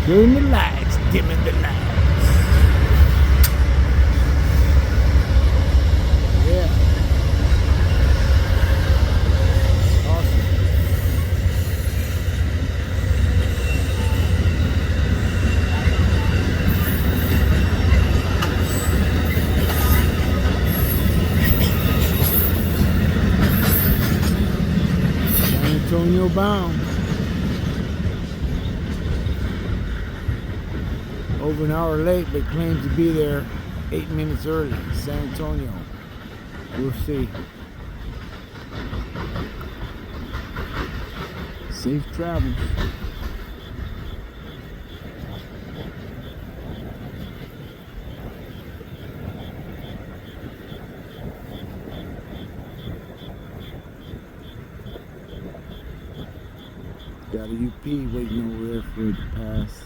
Dimming the lights, dimming the lights. Yeah. Awesome. San Antonio bound. Over an hour late, but claims to be there 8 minutes early. San Antonio. We'll see. Safe travels. Got a UP waiting over there for it to pass.